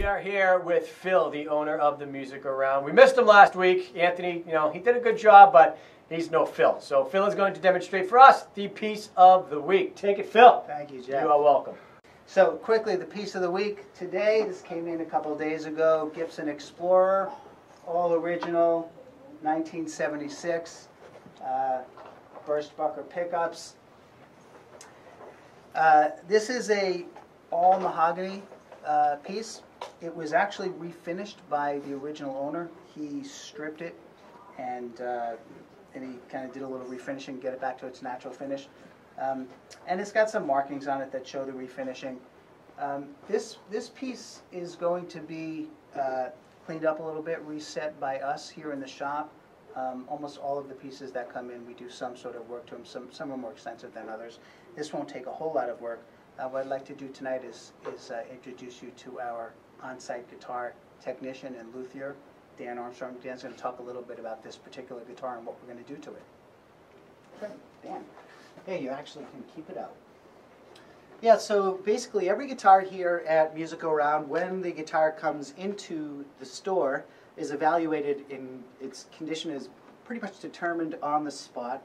are here with Phil, the owner of the Music Around. We missed him last week. Anthony, he did a good job, but he's no Phil. So Phil is going to demonstrate for us the piece of the week. Take it, Phil. Thank you, Jeff. You are welcome. So quickly, the piece of the week today, this came in a couple of days ago, Gibson Explorer, all original, 1976, Burstbucker pickups. This is a all mahogany piece. It was actually refinished by the original owner. He stripped it and he kind of did a little refinishing, get it back to its natural finish. And it's got some markings on it that show the refinishing. This piece is going to be cleaned up a little bit, reset by us here in the shop. Almost all of the pieces that come in, we do some sort of work to them. Some are more extensive than others. This won't take a whole lot of work. What I'd like to do tonight is introduce you to our on-site guitar technician and luthier, Dan Armstrong. Dan's going to talk a little bit about this particular guitar and what we're going to do to it. Okay, Dan. Hey, you actually can keep it out. Yeah, so basically every guitar here at Music Around, when the guitar comes into the store, is evaluated in its condition is pretty much determined on the spot.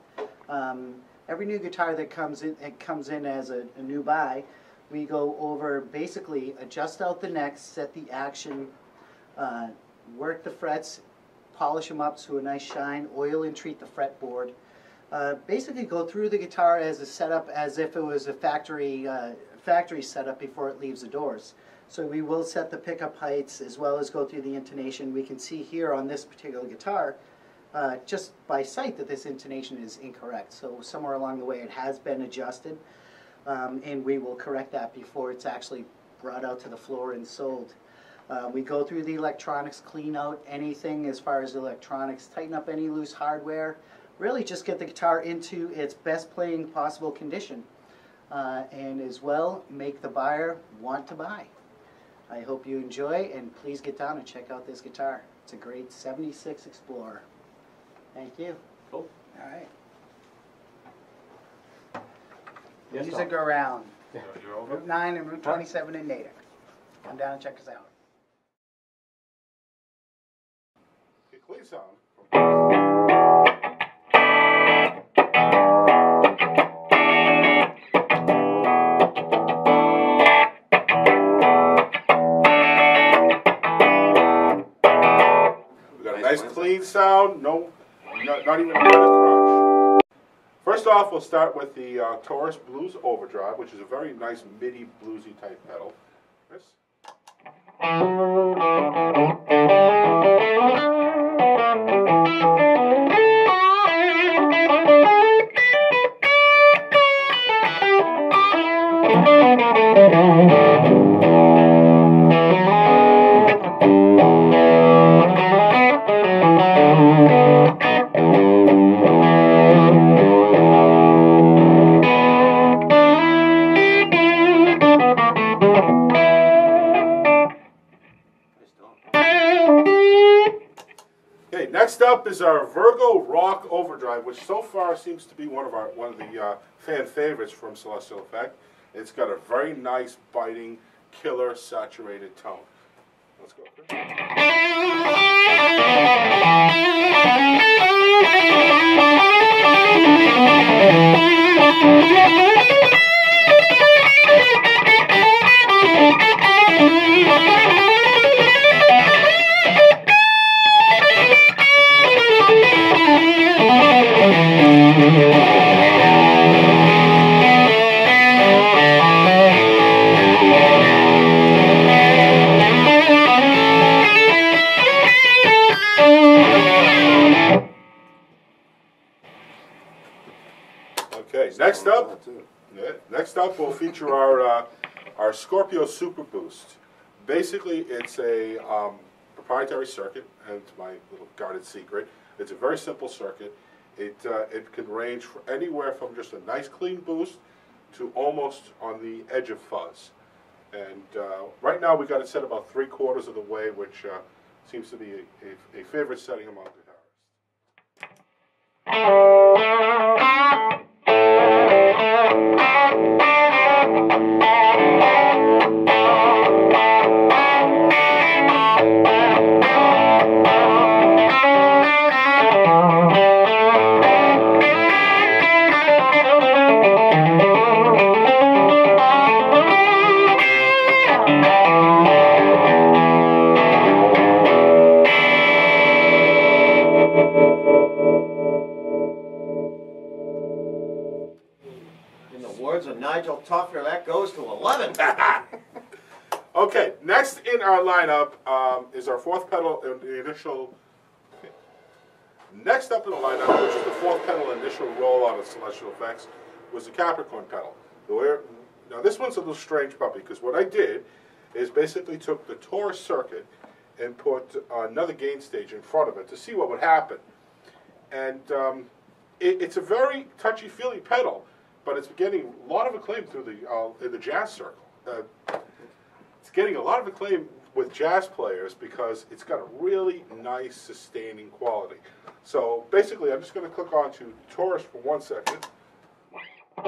Every new guitar that comes in as a new buy, we go over, basically adjust out the necks, set the action, work the frets, polish them up to a nice shine, oil and treat the fretboard. Basically go through the guitar as a setup as if it was a factory setup before it leaves the doors. So we will set the pickup heights as well as go through the intonation. We can see here on this particular guitar just by sight that this intonation is incorrect. So somewhere along the way it has been adjusted, and we will correct that before it's actually brought out to the floor and sold. We go through the electronics, clean out anything as far as electronics, tighten up any loose hardware, really just get the guitar into its best playing possible condition, and as well make the buyer want to buy. I hope you enjoy, and please get down and check out this guitar. It's a great 76 Explorer. Thank you. Cool. All right. Yes, Music Around. You're Route 9 and Route 27 in Natick. Come down and check us out. Okay, clean sound. We got a nice clean sound, not even a bit of crunch. First off, we'll start with the Taurus Blues Overdrive, which is a very nice MIDI bluesy type pedal. This. Okay, next up is our Virgo Rock Overdrive, which so far seems to be one of the fan favorites from Celestial Effect. It's got a very nice, biting, killer, saturated tone. Let's go. Okay, next up we'll feature our Scorpio Super Boost. Basically, it's a proprietary circuit, and it's my little guarded secret. It's a very simple circuit. It can range for anywhere from just a nice clean boost to almost on the edge of fuzz. And right now we got it set about 3/4 of the way, which seems to be a favorite setting among guitarists. tougher. That goes to 11. Okay, next in our lineup is our fourth pedal in the initial. Next up in the lineup, which is the fourth pedal initial rollout of Celestial Effects, was the Capricorn pedal. Now this one's a little strange puppy because what I did is basically took the Taurus circuit and put another gain stage in front of it to see what would happen. And it's a very touchy-feely pedal, but it's getting a lot of acclaim through in the jazz circle. It's getting a lot of acclaim with jazz players because it's got a really nice sustaining quality. So basically, I'm just going to click on to Taurus for 1 second. Now,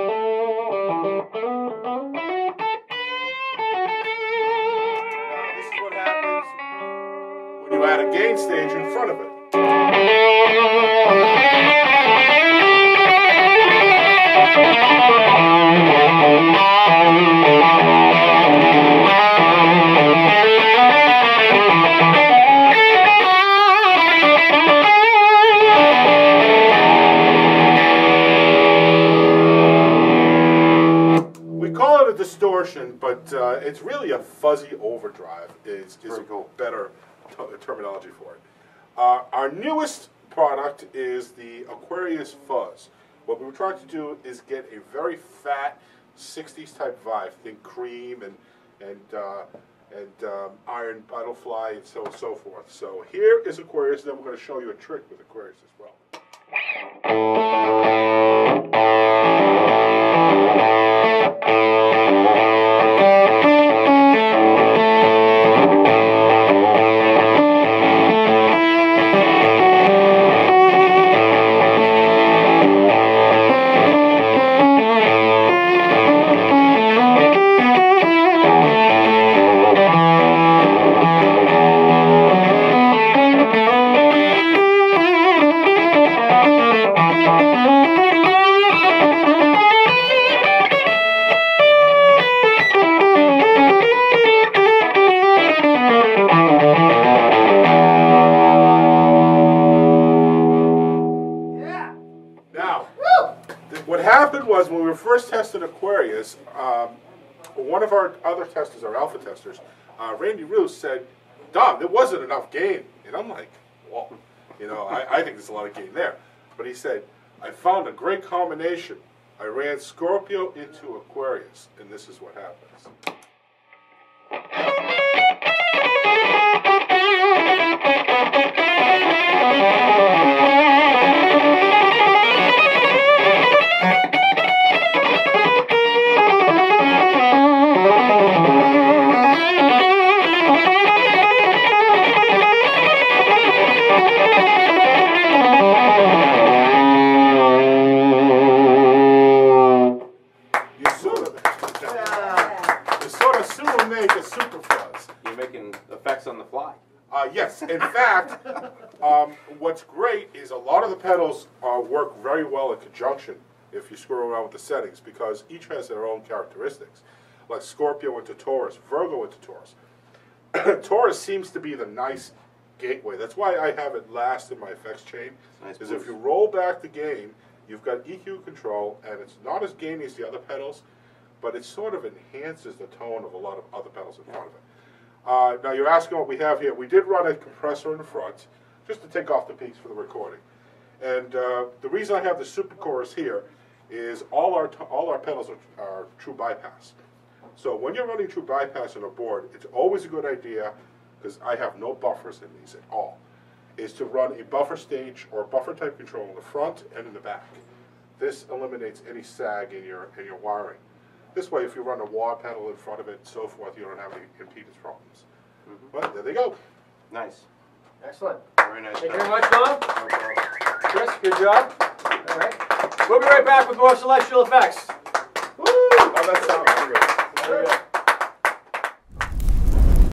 this is what happens when you add a gain stage in front of it. Distortion, but it's really a fuzzy overdrive is a better terminology for it. Our newest product is the Aquarius Fuzz. What we were trying to do is get a very fat 60s type vibe, think Cream and Iron Butterfly and so forth. So here is Aquarius, then we're going to show you a trick with Aquarius as well. What happened was when we were first testing Aquarius, one of our other testers, our alpha testers, Randy Roos, said, "Dom, there wasn't enough gain." And I'm like, well, you know, I think there's a lot of gain there. But he said, "I found a great combination. I ran Scorpio into Aquarius, and this is what happens." Yes, in fact, what's great is a lot of the pedals work very well in conjunction if you screw around with the settings because each has their own characteristics. Like Scorpio into Taurus, Virgo into Taurus. Taurus seems to be the nice gateway. That's why I have it last in my effects chain. Nice is if you roll back the gain, you've got EQ control, and it's not as gainy as the other pedals, but it sort of enhances the tone of a lot of other pedals in front of it. Now you're asking what we have here. We did run a compressor in the front, just to take off the peaks for the recording. And the reason I have the super chorus here is all our pedals are true bypass. So when you're running true bypass on a board, it's always a good idea, because I have no buffers in these at all, is to run a buffer stage or buffer type control in the front and in the back. This eliminates any sag in your wiring. This way, if you run a wah pedal in front of it and so forth, you don't have any impedance problems. But there they go. Nice. Excellent. Very nice. Thank you very much, Don. Chris, good job. All right. We'll be right back with more Celestial Effects. Woo! Oh, that sounds great. Very good.